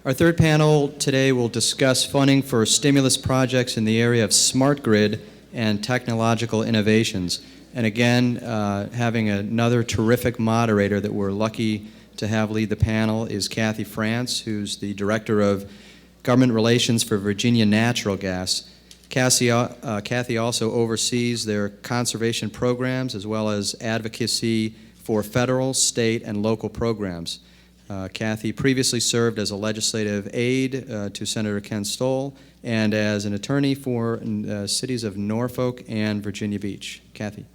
Our third panel today will discuss funding for stimulus projects in the area of smart grid and technological innovations. And again, having another terrific moderator that we're lucky to have lead the panel is Cathie France, who's the Director of Government Relations for Virginia Natural Gas. Cathie also oversees their conservation programs as well as advocacy for federal, state, and local programs. Cathie previously served as a legislative aide to Senator Ken Stoll and as an attorney for cities of Norfolk and Virginia Beach. Cathie.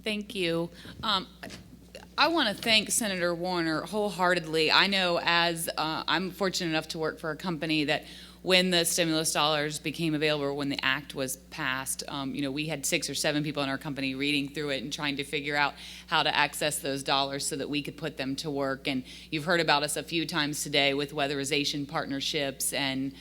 Thank you. I want to thank Senator Warner wholeheartedly. I know as I'm fortunate enough to work for a company that when the stimulus dollars became available, or when the act was passed, we had 6 or 7 people in our company reading through it and trying to figure out how to access those dollars so that we could put them to work. And you've heard about us a few times today with weatherization partnerships and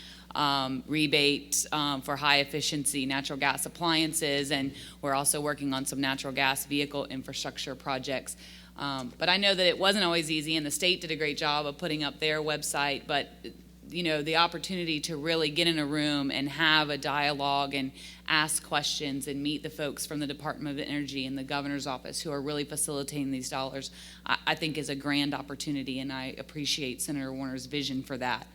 rebate for high efficiency natural gas appliances, and we're also working on some natural gas vehicle infrastructure projects. But I know that it wasn't always easy, and the state did a great job of putting up their website, but the opportunity to really get in a room and have a dialogue and ask questions and meet the folks from the Department of Energy and the governor's office who are really facilitating these dollars, I think is a grand opportunity, and I appreciate Senator Warner's vision for that.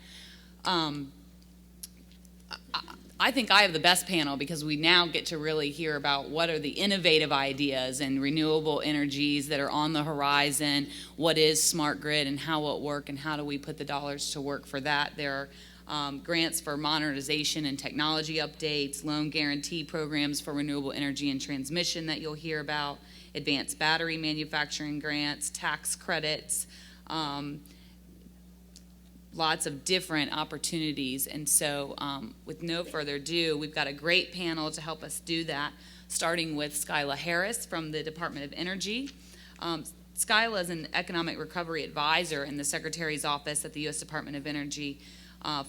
I think I have the best panel because we now get to really hear about what are the innovative ideas and renewable energies that are on the horizon, what is smart grid and how it work, and how do we put the dollars to work for that. There are grants for modernization and technology updates, loan guarantee programs for renewable energy and transmission that you'll hear about, advanced battery manufacturing grants, tax credits, lots of different opportunities. And so with no further ado, we've got a great panel to help us do that, starting with Skila Harris from the Department of Energy. Skila is an economic recovery advisor in the Secretary's office at the U.S. Department of Energy,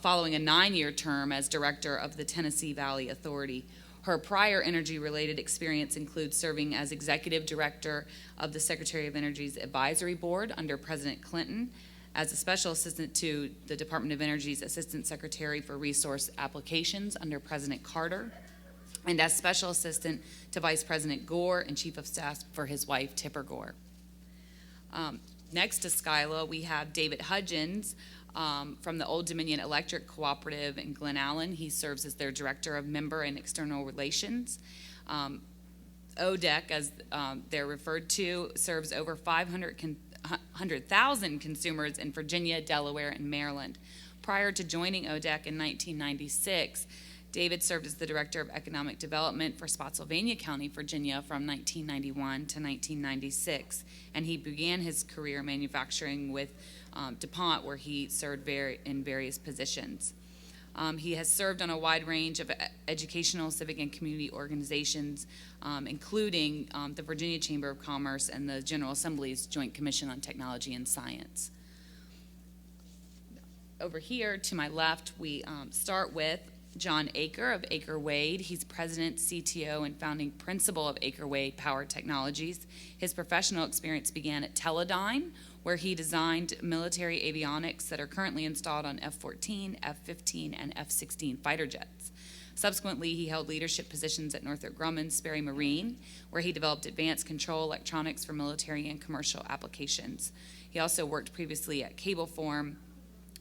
following a 9-year term as director of the Tennessee Valley Authority. Her prior energy-related experience includes serving as executive director of the Secretary of Energy's advisory board under President Clinton, as a special assistant to the Department of Energy's Assistant Secretary for Resource Applications under President Carter, and as special assistant to Vice President Gore and Chief of Staff for his wife, Tipper Gore. Next to Skila, we have David Hudgins from the Old Dominion Electric Cooperative in Glen Allen. He serves as their Director of Member and External Relations. ODEC, as they're referred to, serves over 500,000 consumers in Virginia, Delaware, and Maryland. Prior to joining ODEC in 1996, David served as the Director of Economic Development for Spotsylvania County, Virginia from 1991 to 1996, and he began his career manufacturing with DuPont, where he served in various positions. He has served on a wide range of educational, civic, and community organizations, including the Virginia Chamber of Commerce and the General Assembly's Joint Commission on Technology and Science. Over here to my left, we start with John Aker of Aker Wade. He's president, CTO, and founding principal of Aker Wade Power Technologies. His professional experience began at Teledyne, where he designed military avionics that are currently installed on F-14, F-15, and F-16 fighter jets. Subsequently, he held leadership positions at Northrop Grumman Sperry Marine, where he developed advanced control electronics for military and commercial applications. He also worked previously at Cableform,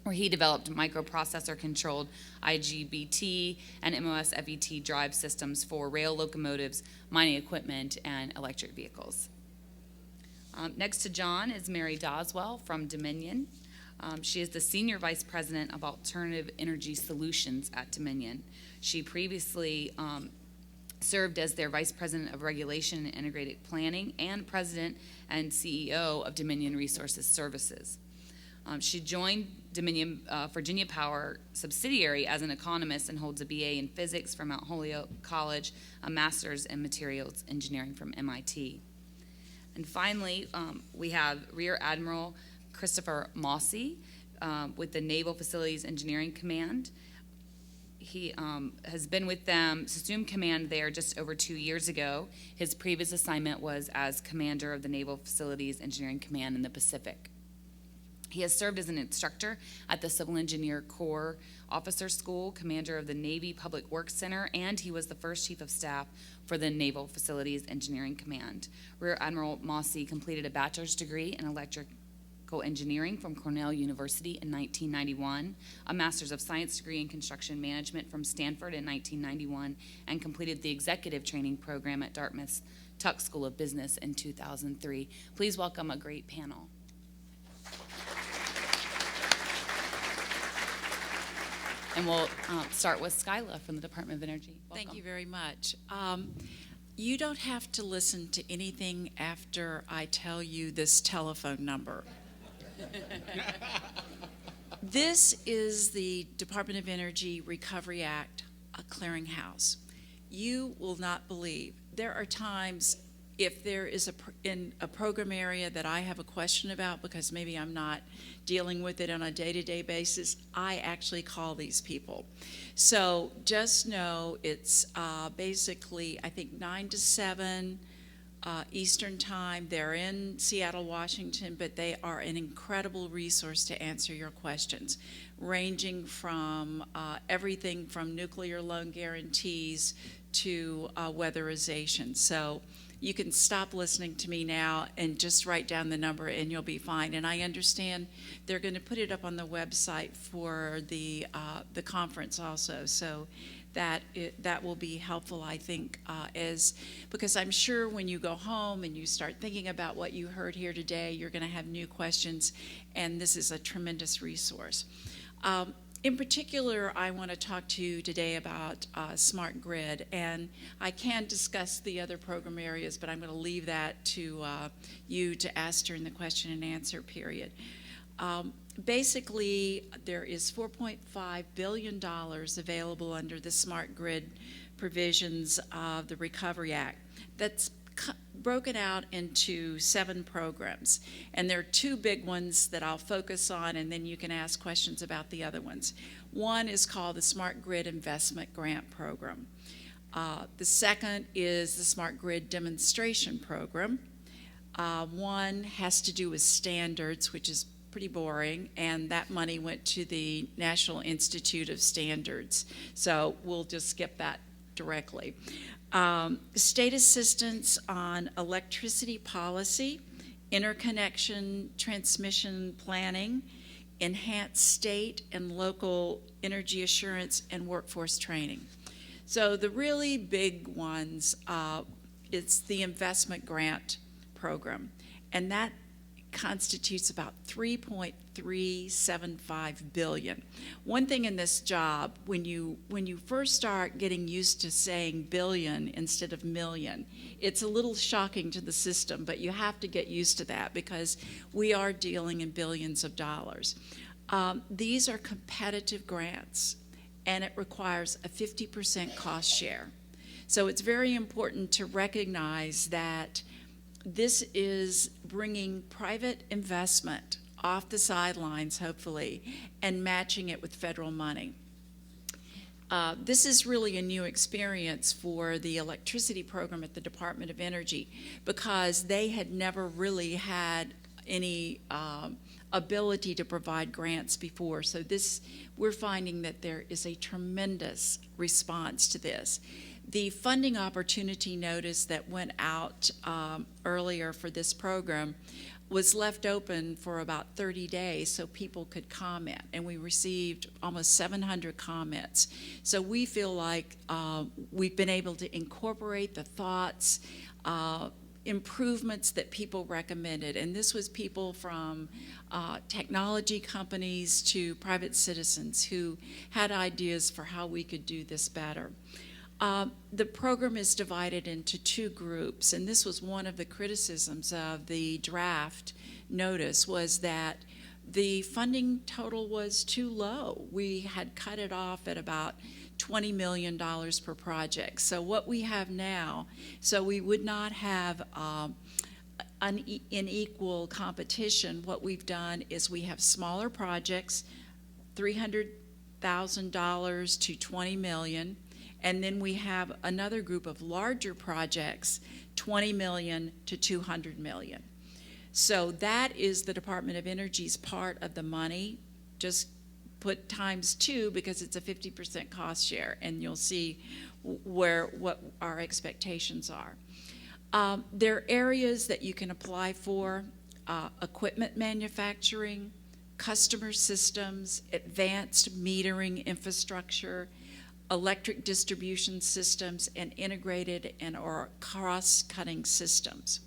where he developed microprocessor-controlled IGBT and MOS FET drive systems for rail locomotives, mining equipment, and electric vehicles. Next to John is Mary Doswell from Dominion. She is the Senior Vice President of Alternative Energy Solutions at Dominion. She previously served as their Vice President of Regulation and Integrated Planning and President and CEO of Dominion Resources Services. She joined Dominion Virginia Power subsidiary as an economist and holds a BA in physics from Mount Holyoke College, a master's in materials engineering from MIT. And finally, we have Rear Admiral Christopher Mossy with the Naval Facilities Engineering Command. He has been with them, assumed command there just over 2 years ago. His previous assignment was as commander of the Naval Facilities Engineering Command in the Pacific. He has served as an instructor at the Civil Engineer Corps Officer School, commander of the Navy Public Works Center, and he was the first chief of staff for the Naval Facilities Engineering Command. Rear Admiral Mossy completed a bachelor's degree in electrical engineering from Cornell University in 1991, a master's of science degree in construction management from Stanford in 1991, and completed the executive training program at Dartmouth's Tuck School of Business in 2003. Please welcome a great panel. And we'll start with Skila from the Department of Energy. Welcome. Thank you very much. You don't have to listen to anything after I tell you this telephone number. This is the Department of Energy Recovery Act, a clearinghouse. You will not believe. There are times if there is in a program area that I have a question about because maybe I'm not dealing with it on a day-to-day basis, I actually call these people. So just know it's basically, I think, 9 to 7 Eastern Time. They're in Seattle, Washington, but they are an incredible resource to answer your questions, ranging from everything from nuclear loan guarantees to weatherization. So you can stop listening to me now and just write down the number and you'll be fine. And I understand they're going to put it up on the website for the conference also. So that will be helpful, I think, because I'm sure when you go home and you start thinking about what you heard here today, you're going to have new questions, and this is a tremendous resource. In particular, I want to talk to you today about Smart Grid, and I can discuss the other program areas, but I'm going to leave that to you to ask during the question and answer period. Basically, there is $4.5 billion available under the Smart Grid provisions of the Recovery Act. That's broken out into 7 programs, and there are 2 big ones that I'll focus on, and then you can ask questions about the other ones. One is called the Smart Grid Investment Grant Program. The second is the Smart Grid Demonstration Program. One has to do with standards, which is pretty boring, and that money went to the National Institute of Standards, so we'll just skip that directly. State assistance on electricity policy, interconnection transmission planning, enhanced state and local energy assurance, and workforce training. So the really big ones, it's the investment grant program, and that constitutes about $3.375 billion. One thing in this job, when you first start getting used to saying billion instead of million, it's a little shocking to the system, but you have to get used to that because we are dealing in billions of dollars. These are competitive grants, and it requires a 50% cost share. So it's very important to recognize that this is bringing private investment off the sidelines, hopefully, and matching it with federal money. This is really a new experience for the electricity program at the Department of Energy because they had never really had any ability to provide grants before. So we're finding that there is a tremendous response to this. The funding opportunity notice that went out earlier for this program was left open for about 30 days so people could comment, and we received almost 700 comments. So we feel like we've been able to incorporate the thoughts, improvements that people recommended, and this was people from technology companies to private citizens who had ideas for how we could do this better. The program is divided into 2 groups, and this was one of the criticisms of the draft notice, was that the funding total was too low. We had cut it off at about $20 million per project. So what we have now, so we would not have unequal competition, what we've done is we have smaller projects, $300,000 to $20 million, and then we have another group of larger projects, $20 million to $200 million. So that is the Department of Energy's part of the money. Just put ×2 because it's a 50% cost share, and you'll see what our expectations are. There are areas that you can apply for: equipment manufacturing, customer systems, advanced metering infrastructure, electric distribution systems, and integrated and or cross-cutting systems.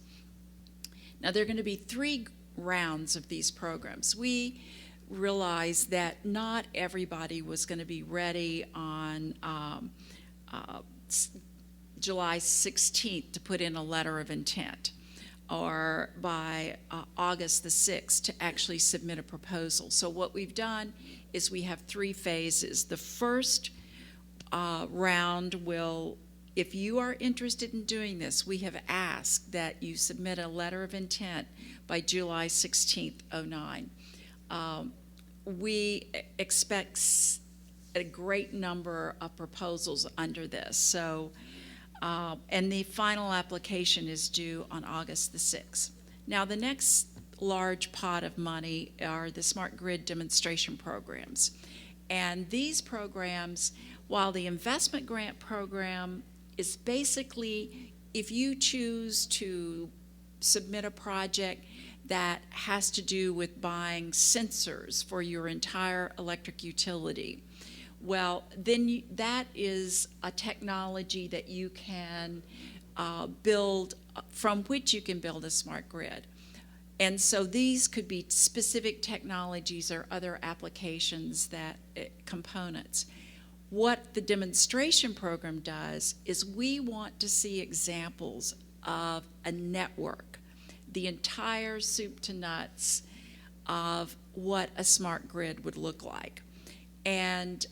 Now, there are going to be 3 rounds of these programs. We realized that not everybody was going to be ready on July 16th to put in a letter of intent, or by August the 6th to actually submit a proposal. So what we've done is we have 3 phases. The first round will, if you are interested in doing this, we have asked that you submit a letter of intent by July 16th, 09. We expect a great number of proposals under this. So, and the final application is due on August the 6th. Now, the next large pot of money are the smart grid demonstration programs. And these programs, while the investment grant program is basically, if you choose to submit a project that has to do with buying sensors for your entire electric utility, well, then that is a technology that you can build, from which you can build a smart grid. And so these could be specific technologies or other applications that components. What the demonstration program does is we want to see examples of a network, the entire soup to nuts of what a smart grid would look like. And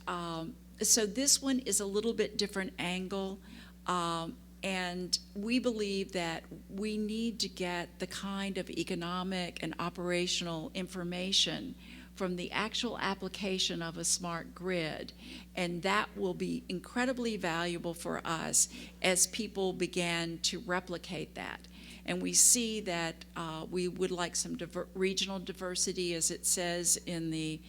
so this one is a little bit different angle, and we believe that we need to get the kind of economic and operational information from the actual application of a smart grid, and that will be incredibly valuable for us as people begin to replicate that. And we see that we would like some regional diversity, as it says in the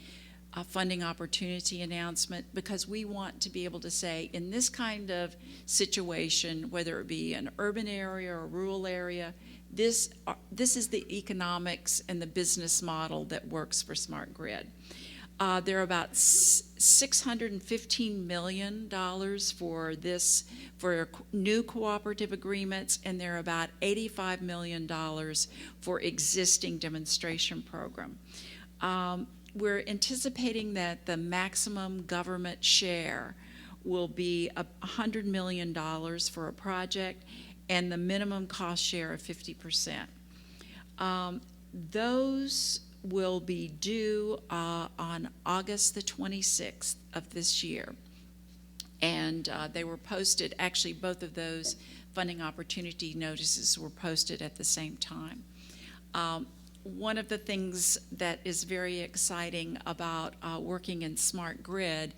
funding opportunity announcement, because we want to be able to say, in this kind of situation, whether it be an urban area or a rural area, this is the economics and the business model that works for smart grid. There are about $615 million for this, for new cooperative agreements, and there are about $85 million for existing demonstration program. We're anticipating that the maximum government share will be $100 million for a project, and the minimum cost share of 50%. Those will be due on August the 26th of this year. And they were posted, actually both of those funding opportunity notices were posted at the same time. One of the things that is very exciting about working in smart grid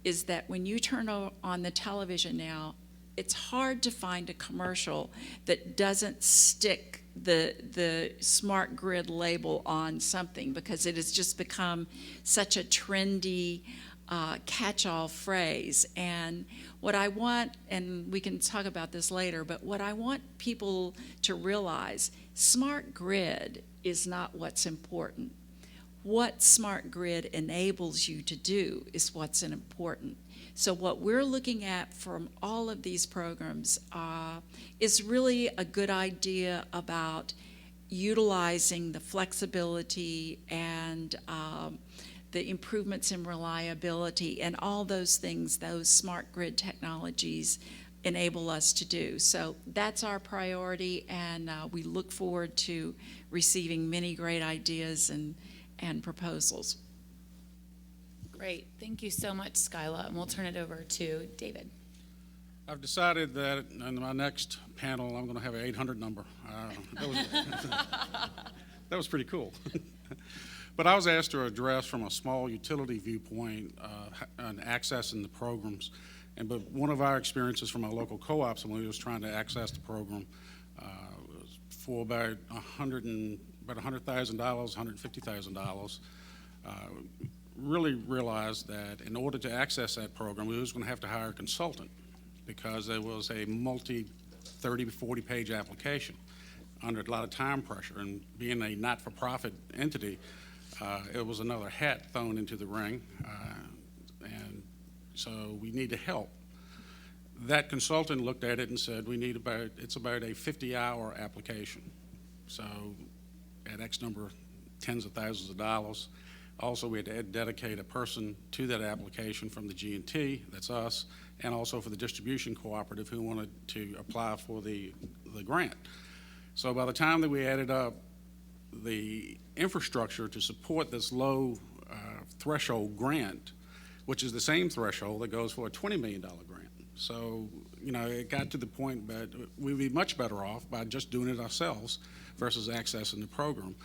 is that when you turn on the television now, it's hard to find a commercial that doesn't stick the smart grid label on something, because it has just become such a trendy catch-all phrase. And what I want, and we can talk about this later, but what I want people to realize, smart grid is not what's important. What smart grid enables you to do is what's important. So what we're looking at from all of these programs is really a good idea about utilizing the flexibility and the improvements in reliability and all those things those smart grid technologies enable us to do. So that's our priority, and we look forward to receiving many great ideas and proposals. Great. Thank you so much, Skila. And we'll turn it over to David. I've decided that in my next panel, I'm going to have an 800 number. That was pretty cool. But I was asked to address from a small utility viewpoint and accessing the programs. But one of our experiences from our local co-ops when we was trying to access the program, for about about $100,000, $150,000, really realized that in order to access that program, we was going to have to hire a consultant because there was a multi 30 to 40 page application under a lot of time pressure. And being a not-for-profit entity, it was another hat thrown into the ring. And so we needed help. That consultant looked at it and said, it's about a 50-hour application. So at X number, tens of thousands of dollars. Also, we had to dedicate a person to that application from the G&T, that's us, and also for the distribution cooperative who wanted to apply for the grant. So by the time that we added up the infrastructure to support this low threshold grant, which is the same threshold that goes for a $20 million grant. So, it got to the point that we'd be much better off by just doing it ourselves versus accessing the program.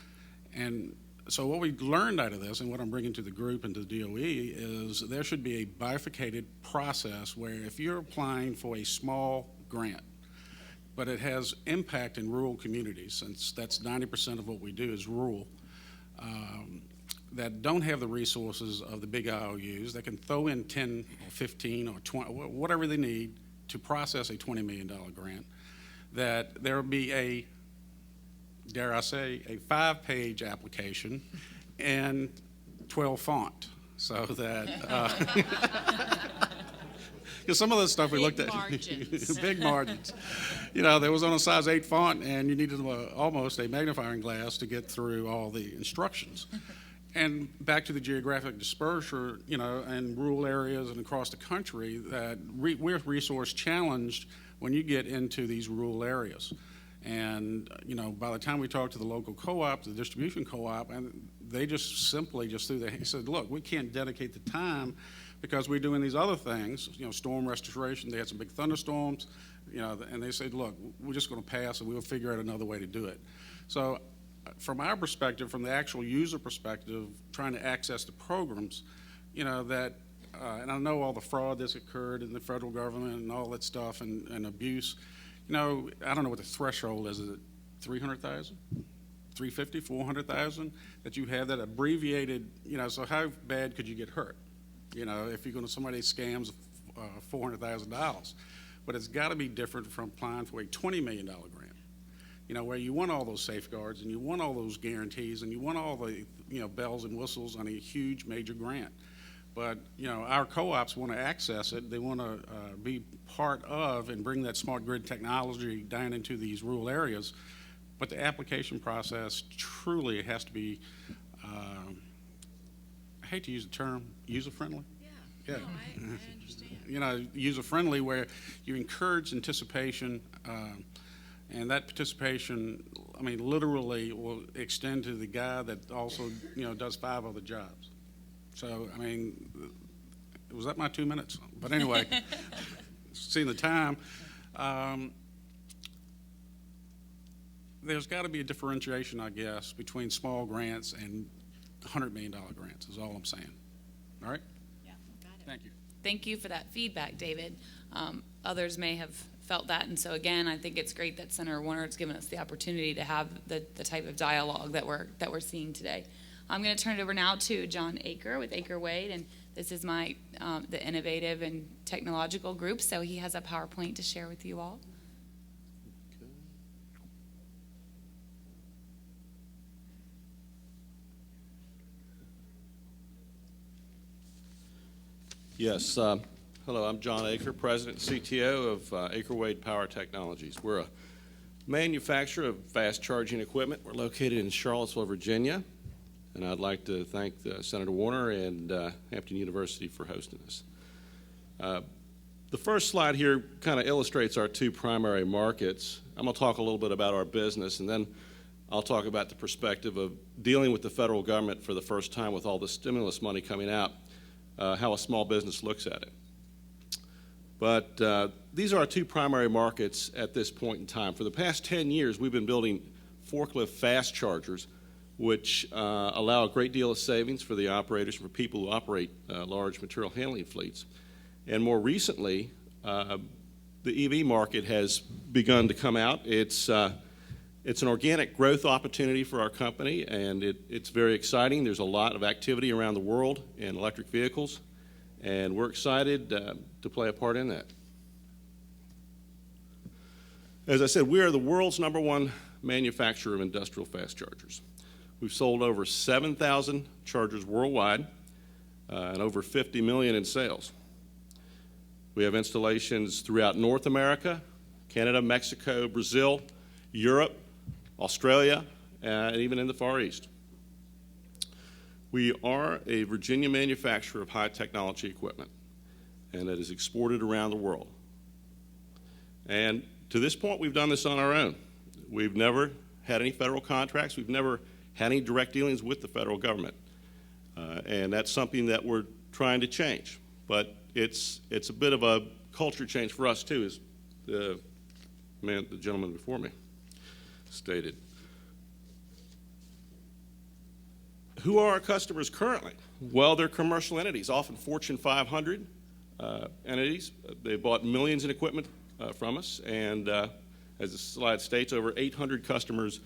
And so what we learned out of this, and what I'm bringing to the group and to the DOE, is there should be a bifurcated process where if you're applying for a small grant, but it has impact in rural communities, since that's 90% of what we do is rural, that don't have the resources of the big IOUs, that can throw in 10 or 15 or 20, whatever they need to process a $20 million grant, that there will be a, dare I say, a 5-page application and 12 font, so that, because some of the stuff we looked at, margins. big margins. There was on a size 8 font, and you needed almost a magnifying glass to get through all the instructions. And back to the geographic dispersure, in rural areas and across the country, that we're resource challenged when you get into these rural areas. And, by the time we talked to the local co-op, the distribution co-op, and they just simply threw their hands, said, look, we can't dedicate the time because we're doing these other things, storm restoration. They had some big thunderstorms, and they said, look, we're just going to pass and we'll figure out another way to do it. So from our perspective, from the actual user perspective, trying to access the programs, that, and I know all the fraud that's occurred in the federal government and all that stuff and abuse. I don't know what the threshold is. Is it 300,000, 350, 400,000 that you have that abbreviated? So how bad could you get hurt? If you're going to somebody scams $400,000, but it's got to be different from applying for a $20 million grant. Where you want all those safeguards and you want all those guarantees and you want all the bells and whistles on a huge major grant. But our co-ops want to access it. They want to be part of and bring that smart grid technology down into these rural areas. But the application process truly has to be, I hate to use the term, user-friendly. Yeah. No, I understand. User-friendly, where you encourage anticipation, and that participation, literally will extend to the guy that also, does 5 other jobs. So, was that my 2 minutes? But anyway, seeing the time, there's got to be a differentiation, I guess, between small grants and $100 million grants is all I'm saying. All right? Yeah, got it. Thank you. Thank you for that feedback, David. Others may have felt that, and so again, I think it's great that Senator Warner has given us the opportunity to have the type of dialogue that we're seeing today. I'm going to turn it over now to John Aker with Aker Wade, and this is my the innovative and technological group, so he has a PowerPoint to share with you all. Yes. Hello, I'm John Aker, President and CTO of Aker Wade Power Technologies. We're a manufacturer of fast charging equipment. We're located in Charlottesville, Virginia, and I'd like to thank Senator Warner and Hampton University for hosting us. The first slide here kind of illustrates our 2 primary markets. I'm going to talk a little bit about our business, and then I'll talk about the perspective of dealing with the federal government for the first time with all the stimulus money coming out, how a small business looks at it. But these are our 2 primary markets at this point in time. For the past 10 years, we've been building forklift fast chargers, which allow a great deal of savings for the operators, for people who operate large material handling fleets. And more recently, the EV market has begun to come out. It's It's an organic growth opportunity for our company, and it's very exciting. There's a lot of activity around the world in electric vehicles, and we're excited to play a part in that. As I said, we are the world's #1 manufacturer of industrial fast chargers. We've sold over 7,000 chargers worldwide and over 50 million in sales. We have installations throughout North America, Canada, Mexico, Brazil, Europe, Australia, and even in the Far East. We are a Virginia manufacturer of high technology equipment, and it is exported around the world. And to this point, we've done this on our own. We've never had any federal contracts. We've never had any direct dealings with the federal government. And that's something that we're trying to change. But it's a bit of a culture change for us, too, as the gentleman before me stated. Who are our customers currently? Well, they're commercial entities, often Fortune 500 entities. They bought millions in equipment from us, and as the slide states, over 800 customers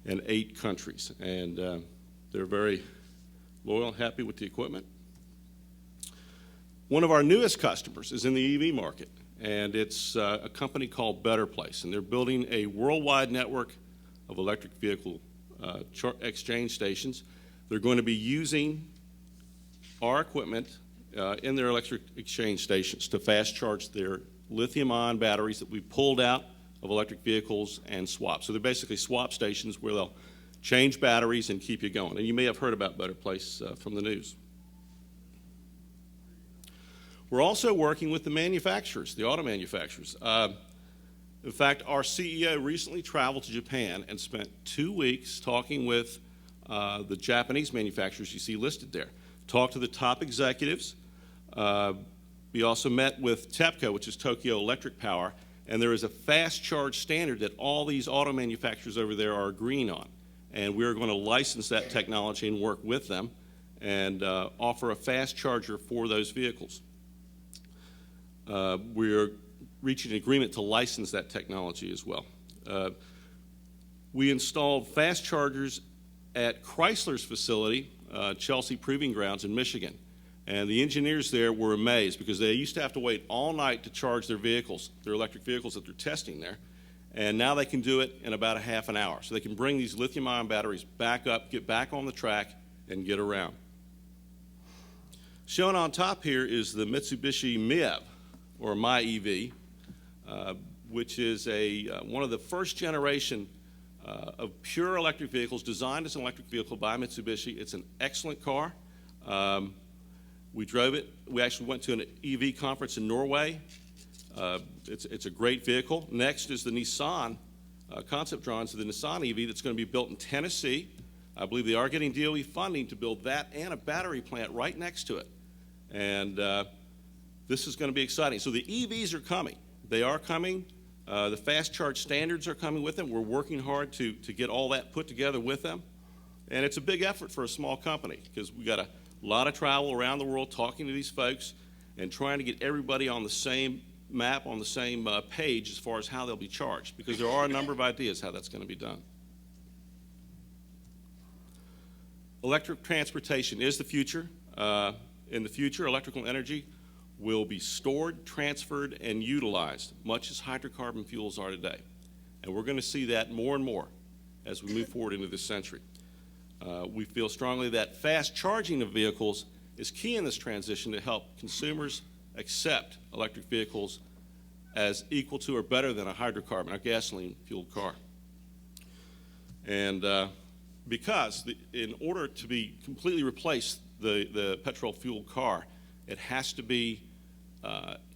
in 8 countries. And they're very loyal and happy with the equipment. One of our newest customers is in the EV market, and it's a company called Better Place, and they're building a worldwide network of electric vehicle exchange stations. They're going to be using our equipment in their electric exchange stations to fast charge their lithium-ion batteries that we pulled out of electric vehicles and swap. So they're basically swap stations where they'll change batteries and keep you going. And you may have heard about Better Place from the news. We're also working with the manufacturers, the auto manufacturers. In fact, our CEO recently traveled to Japan and spent 2 weeks talking with the Japanese manufacturers you see listed there. Talked to the top executives. We also met with TEPCO, which is Tokyo Electric Power, and there is a fast charge standard that all these auto manufacturers over there are agreeing on. And we're going to license that technology and work with them and offer a fast charger for those vehicles. We're reaching an agreement to license that technology as well. We installed fast chargers at Chrysler's facility, Chelsea Proving Grounds in Michigan. And the engineers there were amazed because they used to have to wait all night to charge their vehicles, their electric vehicles that they're testing there. And now they can do it in about a half an hour. So they can bring these lithium-ion batteries back up, get back on the track, and get around. Shown on top here is the Mitsubishi MIEV, or MyEV, which is one of the first generation of pure electric vehicles designed as an electric vehicle by Mitsubishi. It's an excellent car. We drove it. We actually went to an EV conference in Norway. It's a great vehicle. Next is the Nissan concept drawings of the Nissan EV that's going to be built in Tennessee. I believe they are getting DOE funding to build that and a battery plant right next to it. And this is going to be exciting. So the EVs are coming. They are coming. The fast charge standards are coming with them. We're working hard to get all that put together with them. And it's a big effort for a small company because we got a lot of travel around the world talking to these folks and trying to get everybody on the same map, on the same page as far as how they'll be charged, because there are a number of ideas how that's going to be done. Electric transportation is the future. In the future, electrical energy will be stored, transferred, and utilized, much as hydrocarbon fuels are today. And we're going to see that more and more as we move forward into this century. We feel strongly that fast charging of vehicles is key in this transition to help consumers accept electric vehicles as equal to or better than a hydrocarbon, a gasoline-fueled car. And because in order to be completely replace the petrol-fueled car, it has to be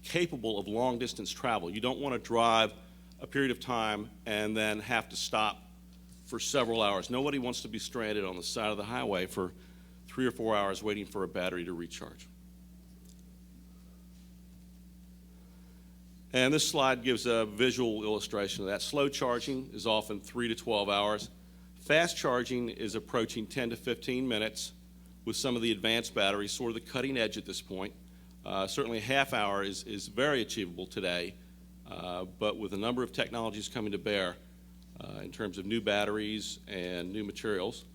capable of long-distance travel. You don't want to drive a period of time and then have to stop for several hours. Nobody wants to be stranded on the side of the highway for 3 or 4 hours waiting for a battery to recharge. And this slide gives a visual illustration of that. Slow charging is often 3 to 12 hours. Fast charging is approaching 10 to 15 minutes with some of the advanced batteries, sort of the cutting edge at this point. Certainly a half hour is very achievable today, but with a number of technologies coming to bear, in terms of new batteries and new materials.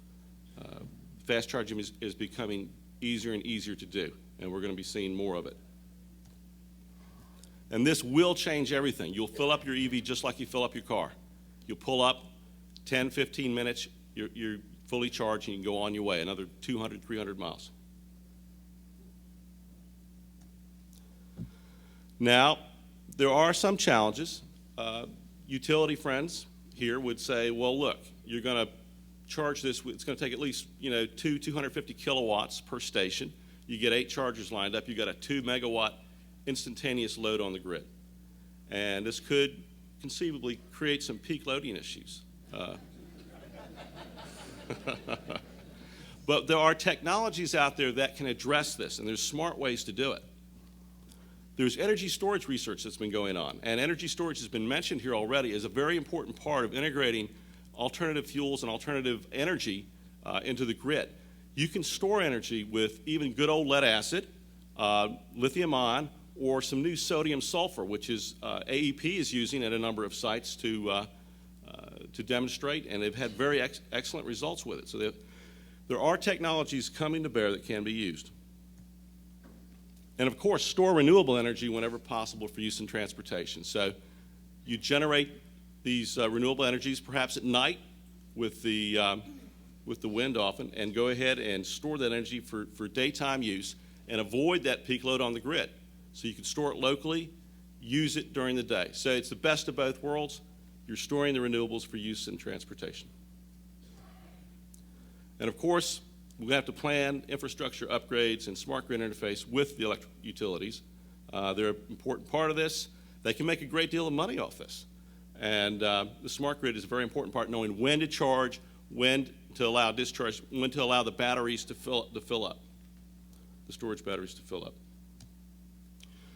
Fast charging is becoming easier and easier to do, and we're going to be seeing more of it. And this will change everything. You'll fill up your EV just like you fill up your car. You'll pull up 10, 15 minutes, you're fully charged, and you can go on your way, another 200, 300 miles. Now, there are some challenges. Utility friends here would say, well, look, you're going to charge this, it's going to take at least 250 kilowatts per station. You get 8 chargers lined up, you got a 2 megawatt instantaneous load on the grid. And this could conceivably create some peak loading issues. But there are technologies out there that can address this, and there's smart ways to do it. There's energy storage research that's been going on, and energy storage has been mentioned here already as a very important part of integrating alternative fuels and alternative energy into the grid. You can store energy with even good old lead acid, lithium-ion, or some new sodium sulfur, which is AEP is using at a number of sites to demonstrate, and they've had very excellent results with it. So there are technologies coming to bear that can be used. And of course, store renewable energy whenever possible for use in transportation. So you generate these renewable energies perhaps at night with the wind often, and go ahead and store that energy for daytime use and avoid that peak load on the grid. So you can store it locally, use it during the day. So it's the best of both worlds. You're storing the renewables for use in transportation. And of course, we have to plan infrastructure upgrades and smart grid interface with the electric utilities. They're an important part of this. They can make a great deal of money off this. And the smart grid is a very important part, knowing when to charge, when to allow discharge, when to allow the batteries to fill up, the storage batteries to fill up.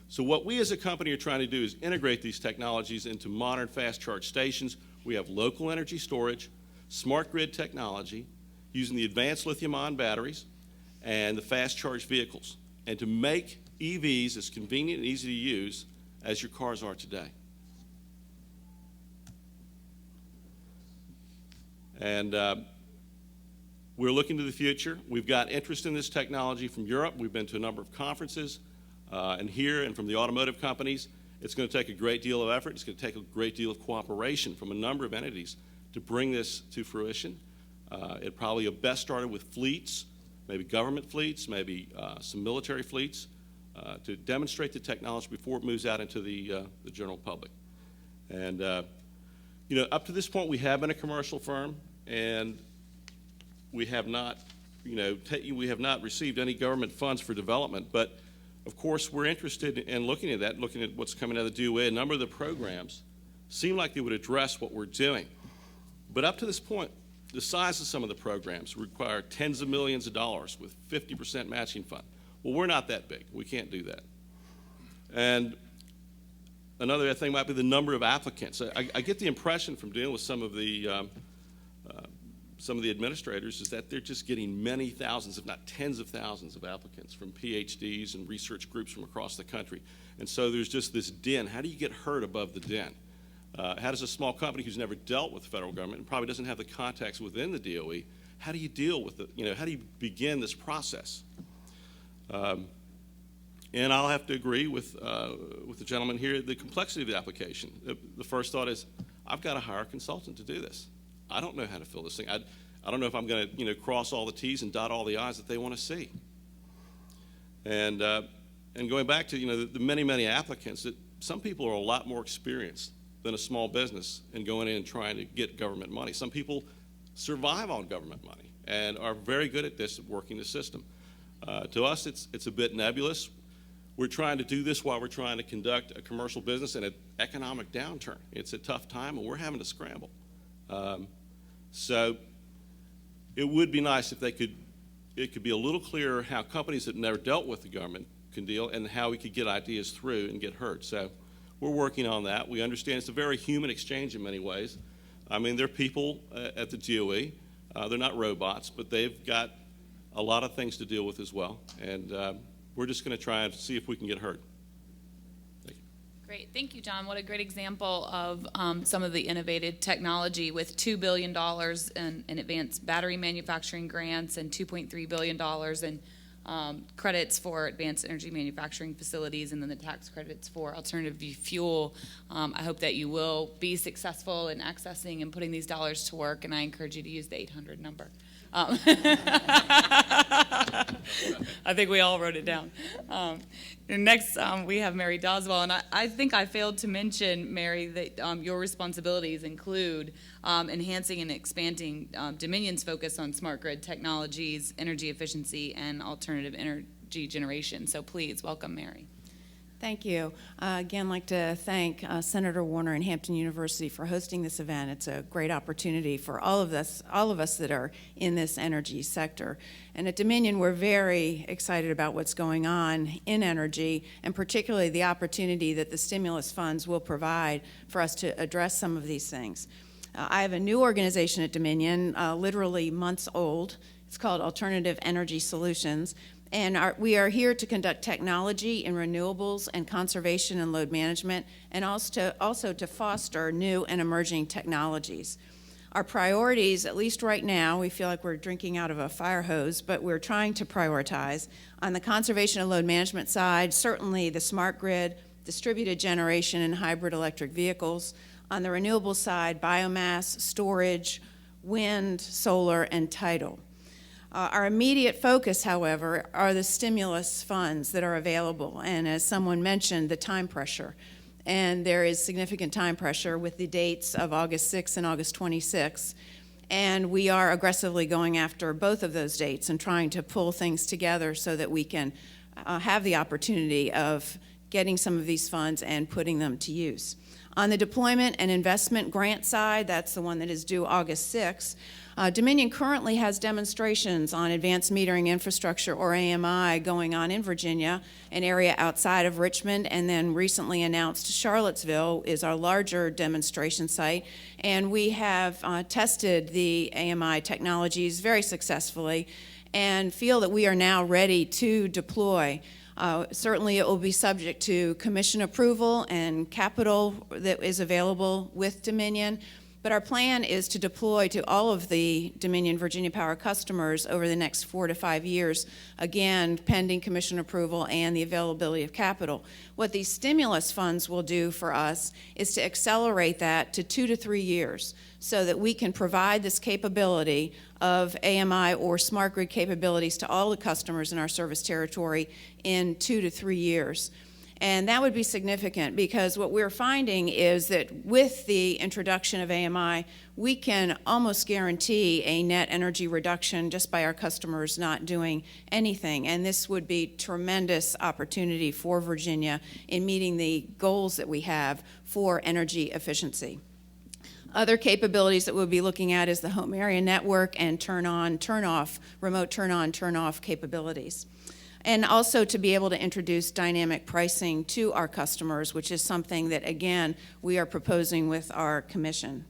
So what we as a company are trying to do is integrate these technologies into modern fast charge stations. We have local energy storage, smart grid technology, using the advanced lithium-ion batteries and the fast charge vehicles, and to make EVs as convenient and easy to use as your cars are today. And we're looking to the future. We've got interest in this technology from Europe. We've been to a number of conferences, and here, and from the automotive companies. It's going to take a great deal of effort. It's going to take a great deal of cooperation from a number of entities to bring this to fruition. It probably best started with fleets, maybe government fleets, maybe some military fleets, to demonstrate the technology before it moves out into the general public. And up to this point, we have been a commercial firm, and we have not, we have not received any government funds for development. But of course, we're interested in looking at that, looking at what's coming out of the DOE. A number of the programs seem like they would address what we're doing. But up to this point, the size of some of the programs require tens of millions of dollars with 50% matching fund. Well, we're not that big. We can't do that. And another thing might be the number of applicants. I get the impression from dealing with some of the administrators is that they're just getting many thousands, if not tens of thousands of applicants from PhDs and research groups from across the country. And so there's just this din. How do you get heard above the din? How does a small company who's never dealt with the federal government and probably doesn't have the contacts within the DOE, how do you deal with it? How do you begin this process? And I'll have to agree with the gentleman here, the complexity of the application. The first thought is, I've got to hire a consultant to do this. I don't know how to fill this thing. I don't know if I'm going to cross all the T's and dot all the I's that they want to see. And going back to the many applicants, that some people are a lot more experienced than a small business in going in and trying to get government money. Some people survive on government money and are very good at this, at working the system. To us, it's a bit nebulous. We're trying to do this while we're trying to conduct a commercial business in an economic downturn. It's a tough time, and we're having to scramble. So it would be nice if it could be a little clearer how companies that never dealt with the government can deal, and how we could get ideas through and get heard. So we're working on that. We understand it's a very human exchange in many ways. I mean, they're people at the DOE. They're not robots, but they've got a lot of things to deal with as well. And we're just going to try and see if we can get heard. Thank you. Great. Thank you, John. What a great example of some of the innovative technology with $2 billion in advanced battery manufacturing grants and $2.3 billion in credits for advanced energy manufacturing facilities, and then the tax credits for alternative fuel. I hope that you will be successful in accessing and putting these dollars to work, and I encourage you to use the 800 number. I think we all wrote it down. And next, we have Mary Doswell, and I think I failed to mention, Mary, that your responsibilities include enhancing and expanding Dominion's focus on smart grid technologies, energy efficiency, and alternative energy generation. So please, welcome, Mary. Thank you. Again, I'd like to thank Senator Warner and Hampton University for hosting this event. It's a great opportunity for all of us that are in this energy sector. And at Dominion, we're very excited about what's going on in energy, and particularly the opportunity that the stimulus funds will provide for us to address some of these things. I have a new organization at Dominion, literally months old. It's called Alternative Energy Solutions. And we are here to conduct technology in renewables and conservation and load management, and also to foster new and emerging technologies. Our priorities, at least right now, we feel like we're drinking out of a fire hose, but we're trying to prioritize. On the conservation and load management side, certainly the smart grid, distributed generation, and hybrid electric vehicles. On the renewable side, biomass, storage, wind, solar, and tidal. Our immediate focus, however, are the stimulus funds that are available, and as someone mentioned, the time pressure. And there is significant time pressure with the dates of August 6th and August 26th, and we are aggressively going after both of those dates and trying to pull things together so that we can have the opportunity of getting some of these funds and putting them to use. On the deployment and investment grant side, that's the one that is due August 6th, Dominion currently has demonstrations on advanced metering infrastructure, or AMI, going on in Virginia, an area outside of Richmond, and then recently announced Charlottesville is our larger demonstration site. And we have tested the AMI technologies very successfully and feel that we are now ready to deploy. Certainly it will be subject to commission approval and capital that is available with Dominion. But our plan is to deploy to all of the Dominion Virginia Power customers over the next 4 to 5 years, again, pending commission approval and the availability of capital. What these stimulus funds will do for us is to accelerate that to 2 to 3 years so that we can provide this capability of AMI or smart grid capabilities to all the customers in our service territory in 2 to 3 years. And that would be significant because what we're finding is that with the introduction of AMI, we can almost guarantee a net energy reduction just by our customers not doing anything. And this would be tremendous opportunity for Virginia in meeting the goals that we have for energy efficiency. Other capabilities that we'll be looking at is the home area network and turn-on, turn-off, remote turn-on, turn-off capabilities. And also to be able to introduce dynamic pricing to our customers, which is something that, again, we are proposing with our commission.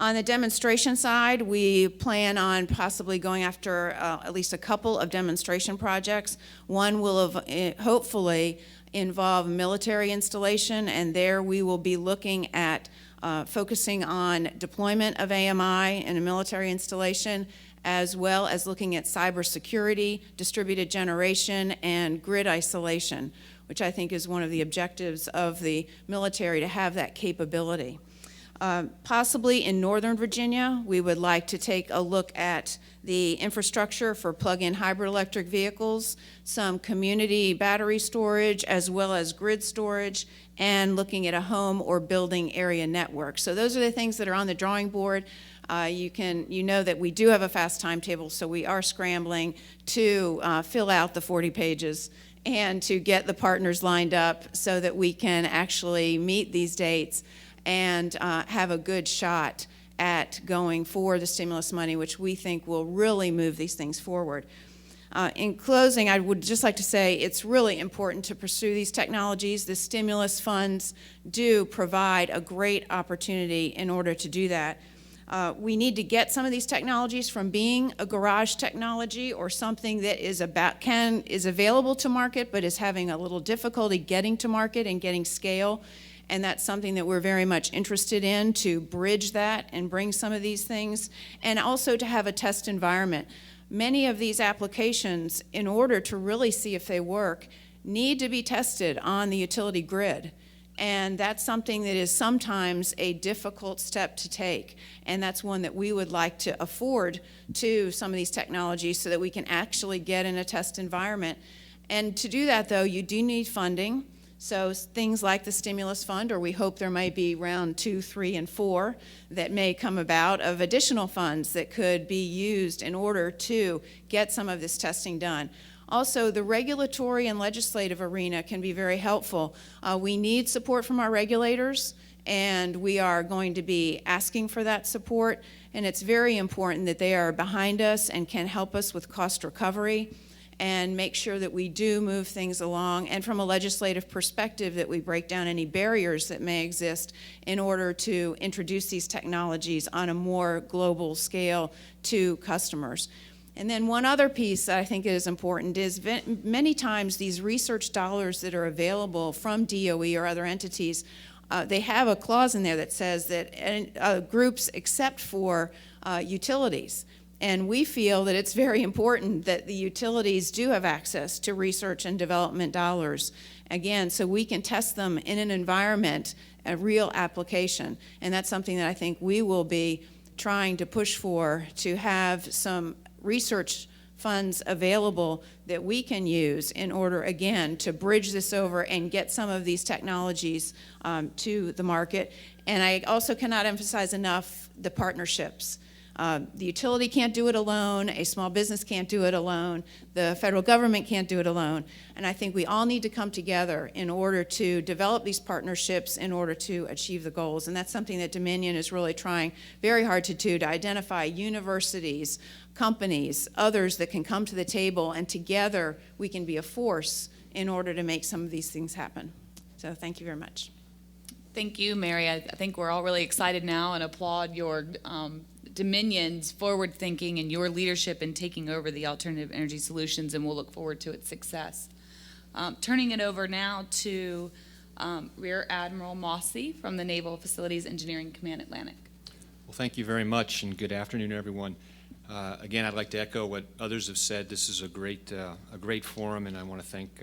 On the demonstration side, we plan on possibly going after at least a couple of demonstration projects. One will hopefully involve military installation, and there we will be looking at focusing on deployment of AMI in a military installation, as well as looking at cybersecurity, distributed generation, and grid isolation, which I think is one of the objectives of the military, to have that capability. Possibly in Northern Virginia, we would like to take a look at the infrastructure for plug-in hybrid electric vehicles, some community battery storage, as well as grid storage, and looking at a home or building area network. So those are the things that are on the drawing board. You know that we do have a fast timetable, so we are scrambling to fill out the 40 pages and to get the partners lined up so that we can actually meet these dates and have a good shot at going for the stimulus money, which we think will really move these things forward. In closing, I would just like to say it's really important to pursue these technologies. The stimulus funds do provide a great opportunity in order to do that. We need to get some of these technologies from being a garage technology or something that is available to market but is having a little difficulty getting to market and getting scale. And that's something that we're very much interested in, to bridge that and bring some of these things, and also to have a test environment. Many of these applications, in order to really see if they work, need to be tested on the utility grid. And that's something that is sometimes a difficult step to take. And that's one that we would like to afford to some of these technologies so that we can actually get in a test environment. And to do that, though, you do need funding. So things like the stimulus fund, or we hope there may be round 2, 3, and 4 that may come about of additional funds that could be used in order to get some of this testing done. Also, the regulatory and legislative arena can be very helpful. We need support from our regulators, and we are going to be asking for that support, and it's very important that they are behind us and can help us with cost recovery and make sure that we do move things along, and from a legislative perspective that we break down any barriers that may exist in order to introduce these technologies on a more global scale to customers. And then one other piece that I think is important is many times these research dollars that are available from DOE or other entities, they have a clause in there that says that groups except for utilities. And we feel that it's very important that the utilities do have access to research and development dollars, again, so we can test them in an environment, a real application. And that's something that I think we will be trying to push for, to have some research funds available that we can use in order, again, to bridge this over and get some of these technologies to the market. And I also cannot emphasize enough the partnerships. The utility can't do it alone, a small business can't do it alone, the federal government can't do it alone, and I think we all need to come together in order to develop these partnerships in order to achieve the goals. And that's something that Dominion is really trying very hard to do, to identify universities, companies, others that can come to the table, and together we can be a force in order to make some of these things happen. So thank you very much. Thank you, Mary. I think we're all really excited now and applaud your Dominion's forward thinking and your leadership in taking over the alternative energy solutions, and we'll look forward to its success. Turning it over now to Rear Admiral Mossy from the Naval Facilities Engineering Command Atlantic. Well, thank you very much, and good afternoon, everyone. Again, I'd like to echo what others have said. This is a great forum, and I want to thank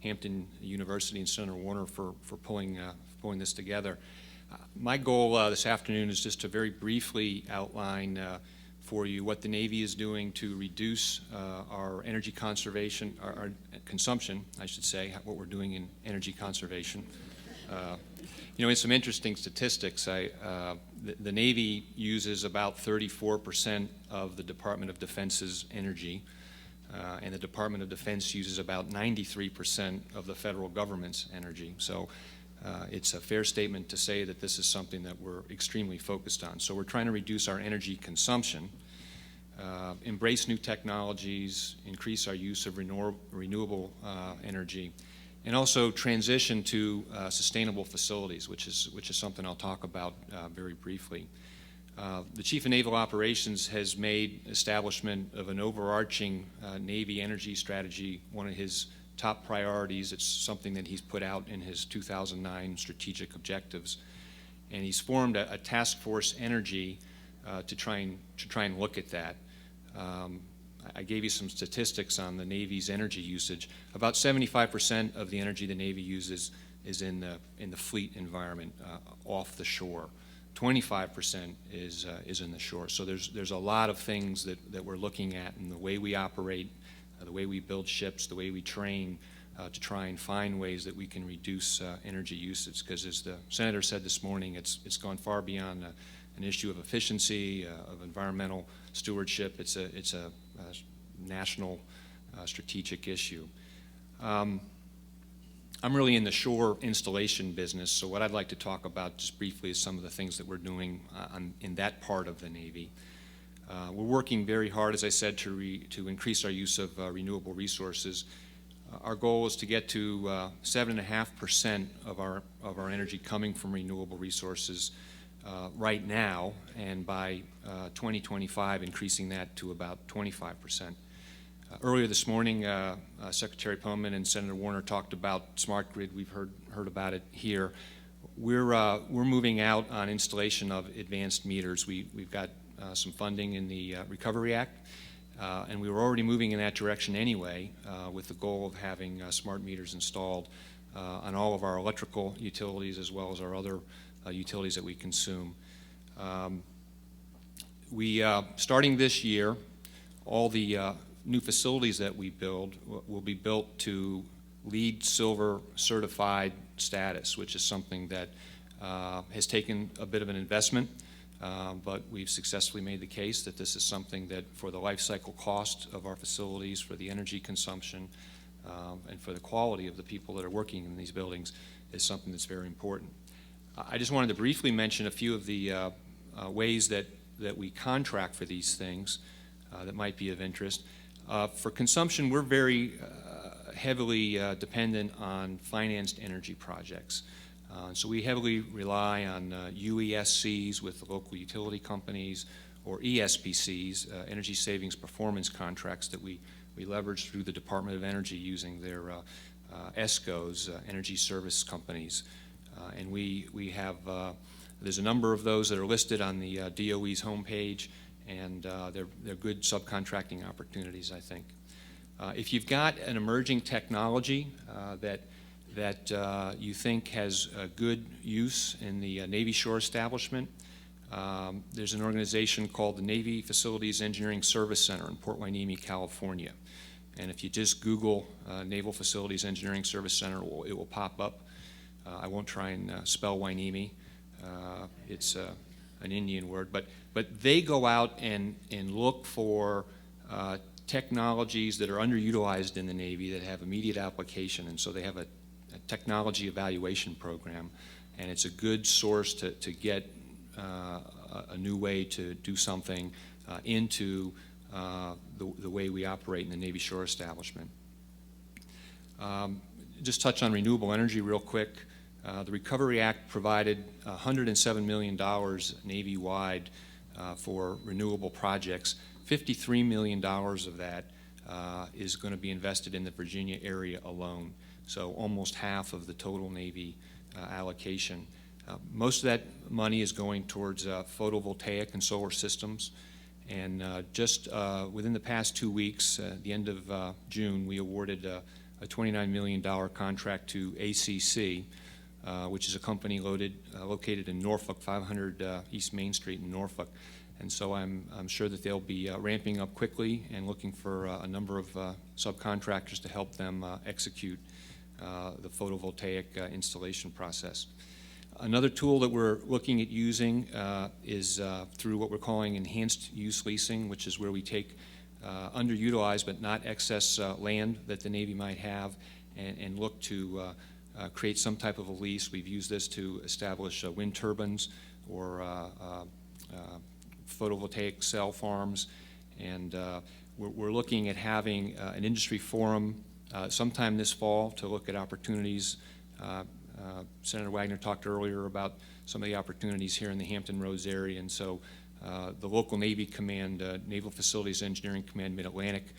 Hampton University and Senator Warner for pulling this together. My goal this afternoon is just to very briefly outline for you what the Navy is doing to reduce our energy conservation, our consumption, I should say, what we're doing in energy conservation. In some interesting statistics, the Navy uses about 34% of the Department of Defense's energy, and the Department of Defense uses about 93% of the federal government's energy. So it's a fair statement to say that this is something that we're extremely focused on. So we're trying to reduce our energy consumption, embrace new technologies, increase our use of renewable energy, and also transition to sustainable facilities, which is something I'll talk about very briefly. The Chief of Naval Operations has made establishment of an overarching Navy energy strategy one of his top priorities. It's something that he's put out in his 2009 strategic objectives, and he's formed a task force energy to try and look at that. I gave you some statistics on the Navy's energy usage. About 75% of the energy the Navy uses is in the fleet environment, off the shore. 25% is in the shore. So there's a lot of things that we're looking at in the way we operate, the way we build ships, the way we train, to try and find ways that we can reduce energy usage. Because as the Senator said this morning, it's gone far beyond an issue of efficiency, of environmental stewardship. It's a national strategic issue. I'm really in the shore installation business, so what I'd like to talk about just briefly is some of the things that we're doing in that part of the Navy. We're working very hard, as I said, to increase our use of renewable resources. Our goal is to get to 7.5% of our energy coming from renewable resources right now, and by 2025 increasing that to about 25%. Earlier this morning, Secretary Poman and Senator Warner talked about smart grid. We've heard about it here. We're moving out on installation of advanced meters. We've got some funding in the Recovery Act, and we were already moving in that direction anyway, with the goal of having smart meters installed on all of our electrical utilities as well as our other utilities that we consume. Starting this year, all the new facilities that we build will be built to LEED Silver certified status, which is something that has taken a bit of an investment, but we've successfully made the case that this is something that, for the life cycle cost of our facilities, for the energy consumption, and for the quality of the people that are working in these buildings, is something that's very important. I just wanted to briefly mention a few of the ways that we contract for these things that might be of interest. For consumption, we're very heavily dependent on financed energy projects. So we heavily rely on UESCs with the local utility companies, or ESPCs, Energy Savings Performance Contracts, that we leverage through the Department of Energy using their ESCOs, Energy Service Companies. And we have, there's a number of those that are listed on the DOE's homepage, and they're good subcontracting opportunities, I think. If you've got an emerging technology that you think has a good use in the Navy shore establishment, there's an organization called the Navy Facilities Engineering Service Center in Port Hueneme, California. And if you just Google Naval Facilities Engineering Service Center, it will pop up. I won't try and spell Hueneme. It's an Indian word. But they go out and look for technologies that are underutilized in the Navy that have immediate application. And so they have a technology evaluation program. And it's a good source to get a new way to do something into the way we operate in the Navy shore establishment. Just touch on renewable energy real quick. The Recovery Act provided $107 million Navy-wide for renewable projects. $53 million of that is going to be invested in the Virginia area alone, so almost half of the total Navy allocation. Most of that money is going towards photovoltaic and solar systems. And just within the past 2 weeks, the end of June, we awarded a $29 million contract to ACC, which is a company located in Norfolk, 500 East Main Street in Norfolk. And so I'm sure that they'll be ramping up quickly and looking for a number of subcontractors to help them execute the photovoltaic installation process. Another tool that we're looking at using is through what we're calling enhanced use leasing, which is where we take underutilized but not excess land that the Navy might have and look to create some type of a lease. We've used this to establish wind turbines or photovoltaic cell farms, and we're looking at having an industry forum sometime this fall to look at opportunities. Senator Wagner talked earlier about some of the opportunities here in the Hampton Roads area, and so the local Navy Command, Naval Facilities Engineering Command Mid-Atlantic,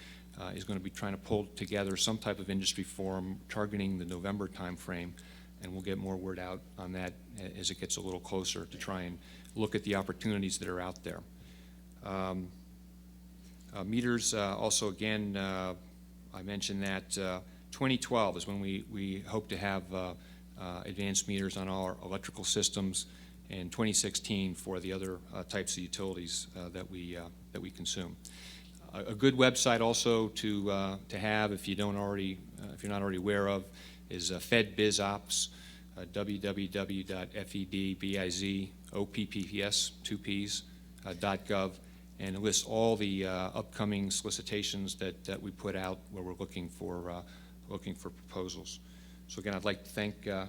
is going to be trying to pull together some type of industry forum targeting the November timeframe, and we'll get more word out on that as it gets a little closer to try and look at the opportunities that are out there. Meters, also again, I mentioned that 2012 is when we hope to have advanced meters on all our electrical systems, and 2016 for the other types of utilities that we consume. A good website also to have, if you're not already aware of, is FedBizOps, www.fedbizopps.gov, and it lists all the upcoming solicitations that we put out where we're looking for proposals. So again, I'd like to thank the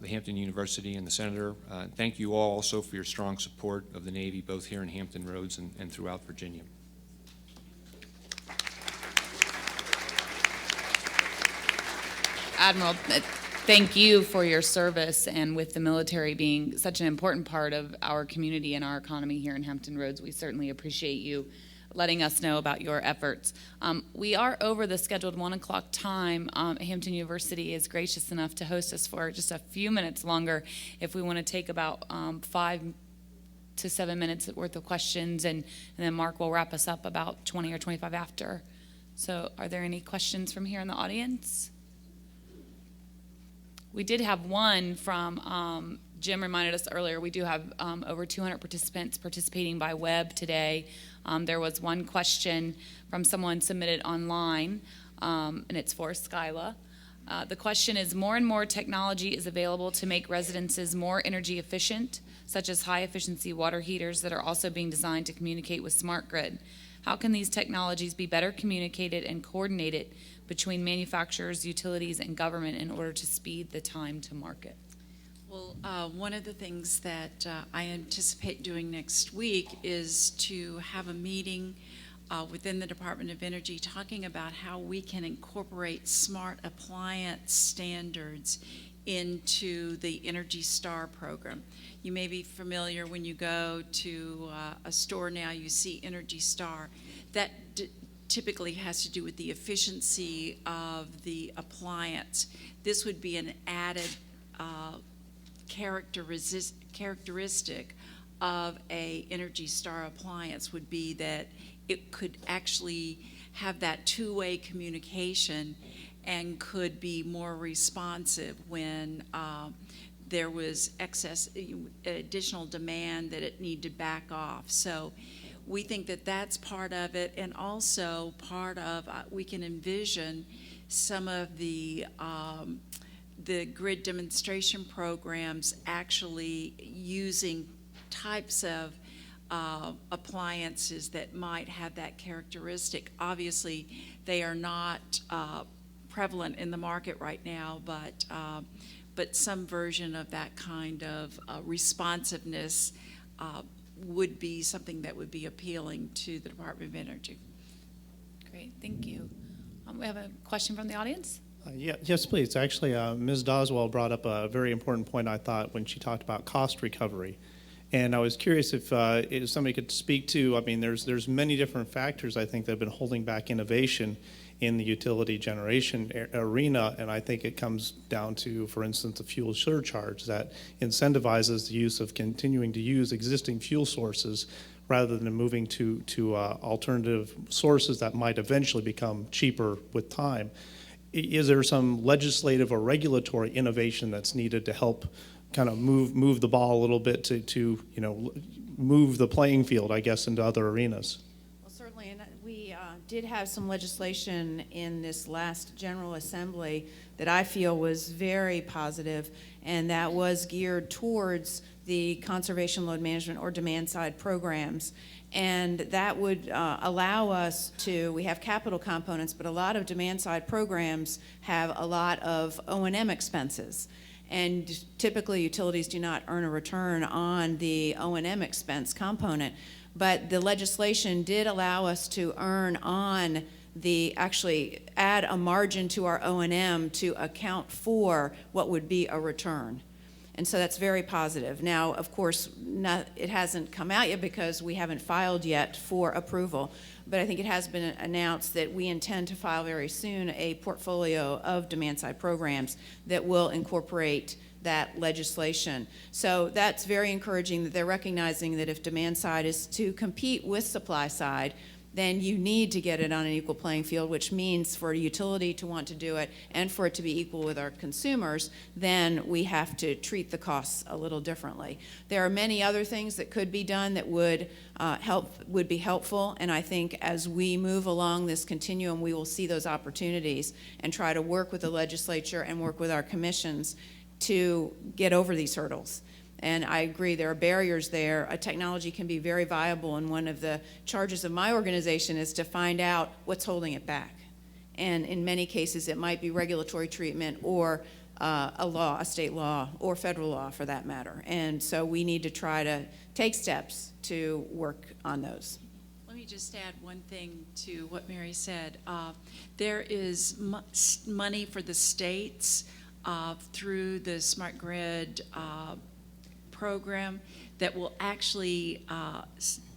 Hampton University and the Senator. Thank you all also for your strong support of the Navy, both here in Hampton Roads and throughout Virginia. Admiral, thank you for your service, and with the military being such an important part of our community and our economy here in Hampton Roads, we certainly appreciate you letting us know about your efforts. We are over the scheduled 1 o'clock time. Hampton University is gracious enough to host us for just a few minutes longer if we want to take about 5 to 7 minutes worth of questions, and then Mark will wrap us up about 20 or 25 after. So are there any questions from here in the audience? We did have one from, Jim reminded us earlier, we do have over 200 participants participating by web today. There was one question from someone submitted online, and it's for Skila. The question is, more and more technology is available to make residences more energy efficient, such as high-efficiency water heaters that are also being designed to communicate with smart grid. How can these technologies be better communicated and coordinated between manufacturers, utilities, and government in order to speed the time to market? Well, one of the things that I anticipate doing next week is to have a meeting within the Department of Energy talking about how we can incorporate smart appliance standards into the Energy Star program. You may be familiar when you go to a store now, you see Energy Star. That typically has to do with the efficiency of the appliance. This would be an added characteristic of a Energy Star appliance, would be that it could actually have that two-way communication and could be more responsive when there was additional demand that it needed to back off. So we think that that's part of it, and also part of, we can envision some of the grid demonstration programs actually using types of appliances that might have that characteristic. Obviously, they are not prevalent in the market right now, but some version of that kind of responsiveness would be something that would be appealing to the Department of Energy. Great, thank you. We have a question from the audience? Yes, please. Actually, Ms. Doswell brought up a very important point, I thought, when she talked about cost recovery. And I was curious if somebody could speak to, I mean, there's many different factors, I think, that have been holding back innovation in the utility generation arena, and I think it comes down to, for instance, the fuel surcharge that incentivizes the use of continuing to use existing fuel sources rather than moving to alternative sources that might eventually become cheaper with time. Is there some legislative or regulatory innovation that's needed to help kind of move the ball a little bit to move the playing field, I guess, into other arenas? Well, certainly, and we did have some legislation in this last General Assembly that I feel was very positive, and that was geared towards the conservation load management or demand side programs. And that would allow us to, we have capital components, but a lot of demand side programs have a lot of O&M expenses. And typically utilities do not earn a return on the O&M expense component. But the legislation did allow us to earn on actually add a margin to our O&M to account for what would be a return. And so that's very positive. Now, of course, it hasn't come out yet because we haven't filed yet for approval, but I think it has been announced that we intend to file very soon a portfolio of demand-side programs that will incorporate that legislation. So that's very encouraging that they're recognizing that if demand side is to compete with supply side, then you need to get it on an equal playing field, which means for a utility to want to do it and for it to be equal with our consumers, then we have to treat the costs a little differently. There are many other things that could be done that would be helpful, and I think as we move along this continuum, we will see those opportunities and try to work with the legislature and work with our commissions to get over these hurdles. And I agree, there are barriers there. A technology can be very viable, and one of the charges of my organization is to find out what's holding it back. And in many cases, it might be regulatory treatment or a state law, or federal law for that matter. And so we need to try to take steps to work on those. Let me just add one thing to what Mary said. There is money for the states through the Smart Grid program that will actually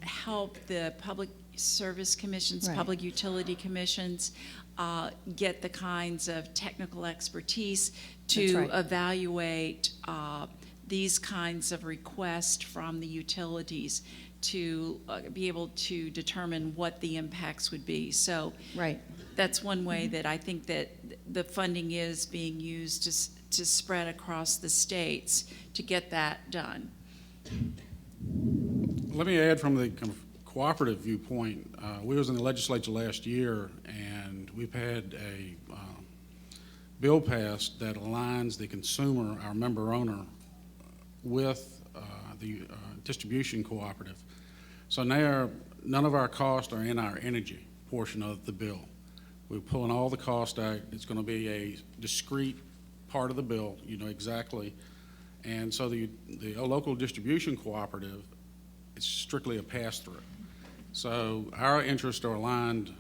help the public service commissions, Right. public utility commissions, get the kinds of technical expertise That's to right. evaluate these kinds of requests from the utilities to be able to determine what the impacts would be. So Right. that's one way that I think that the funding is being used to spread across the states to get that done. Let me add from the kind of cooperative viewpoint. We was in the legislature last year, and we've had a bill passed that aligns the consumer, our member owner, with the distribution cooperative. So now none of our costs are in our energy portion of the bill. We're pulling all the cost out. It's going to be a discrete part of the bill, you know exactly. And so the local distribution cooperative, it's strictly a pass-through. So our interests are aligned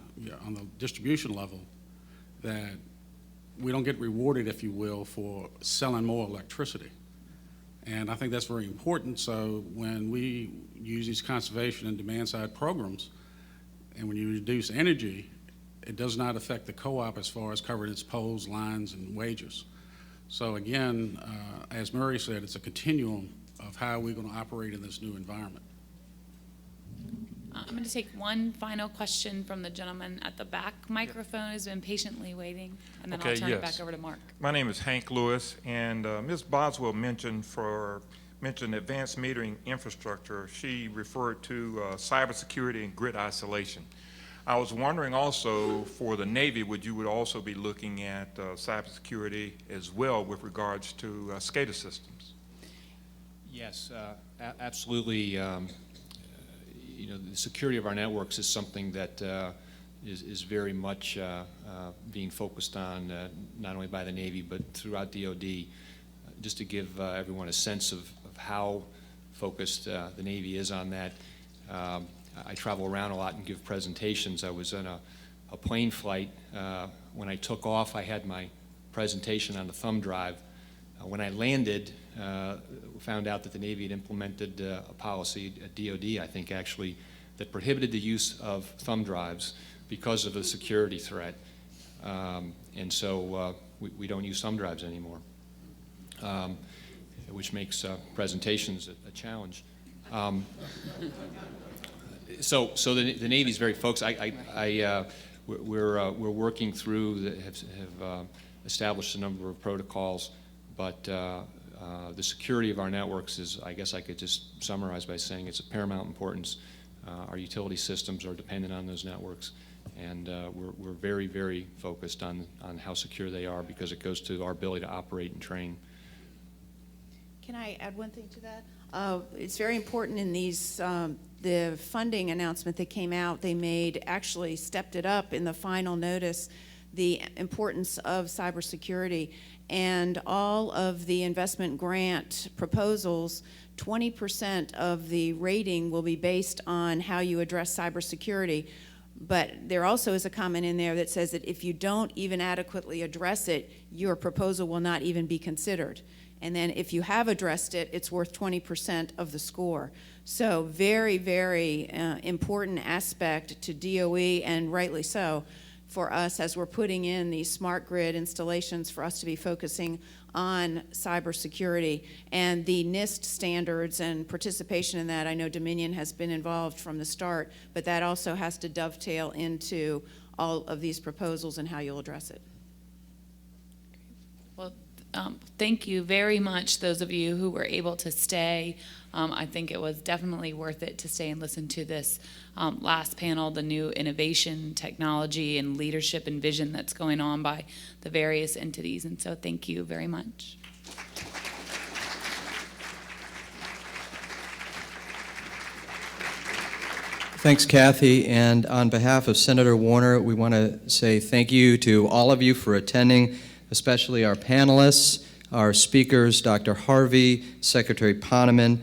on the distribution level that we don't get rewarded, if you will, for selling more electricity. And I think that's very important. So when we use these conservation and demand-side programs, and when you reduce energy, it does not affect the co-op as far as covering its poles, lines, and wages. So again, as Murray said, it's a continuum of how we're going to operate in this new environment. I'm going to take one final question from the gentleman at the back. Microphone has been patiently waiting, and then I'll Okay, turn it yes. back over to Mark. My name is Hank Lewis, and Ms. Boswell mentioned advanced metering infrastructure. She referred to cybersecurity and grid isolation. I was wondering also for the Navy, would you also be looking at cybersecurity as well with regards to SCADA systems? Yes, absolutely. You know, the security of our networks is something that is very much being focused on not only by the Navy but throughout DoD. Just to give everyone a sense of how focused the Navy is on that, I travel around a lot and give presentations. I was on a plane flight. When I took off, I had my presentation on the thumb drive. When I landed, found out that the Navy had implemented a policy, a DoD, I think actually, that prohibited the use of thumb drives because of the security threat. And so we don't use thumb drives anymore, which makes presentations a challenge. So the Navy is very focused. We're working through, have established a number of protocols, but the security of our networks is, I guess I could just summarize by saying it's of paramount importance. Our utility systems are dependent on those networks, and we're very, very focused on how secure they are because it goes to our ability to operate and train. Can I add one thing to that? It's very important in these, the funding announcement that came out, they actually stepped it up in the final notice, the importance of cybersecurity. And all of the investment grant proposals, 20% of the rating will be based on how you address cybersecurity. But there also is a comment in there that says that if you don't even adequately address it, your proposal will not even be considered. And then if you have addressed it, it's worth 20% of the score. So very, very important aspect to DOE, and rightly so, for us as we're putting in these smart grid installations for us to be focusing on cybersecurity and the NIST standards and participation in that. I know Dominion has been involved from the start, but that also has to dovetail into all of these proposals and how you'll address it. Well, thank you very much, those of you who were able to stay. I think it was definitely worth it to stay and listen to this last panel, the new innovation, technology, and leadership and vision that's going on by the various entities. And so thank you very much. Thanks, Cathie. And on behalf of Senator Warner, we want to say thank you to all of you for attending, especially our panelists, our speakers, Dr. Harvey, Secretary Poneman,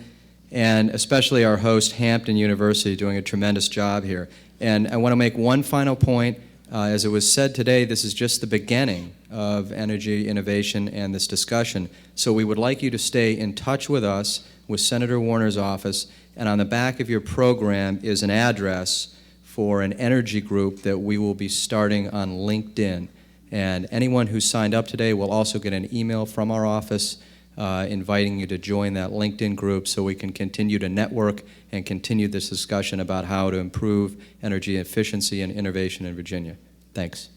and especially our host, Hampton University, doing a tremendous job here. And I want to make one final point. As it was said today, this is just the beginning of energy innovation and this discussion. So we would like you to stay in touch with us, with Senator Warner's office, and on the back of your program is an address for an energy group that we will be starting on LinkedIn. And anyone who signed up today will also get an email from our office inviting you to join that LinkedIn group so we can continue to network and continue this discussion about how to improve energy efficiency and innovation in Virginia. Thanks.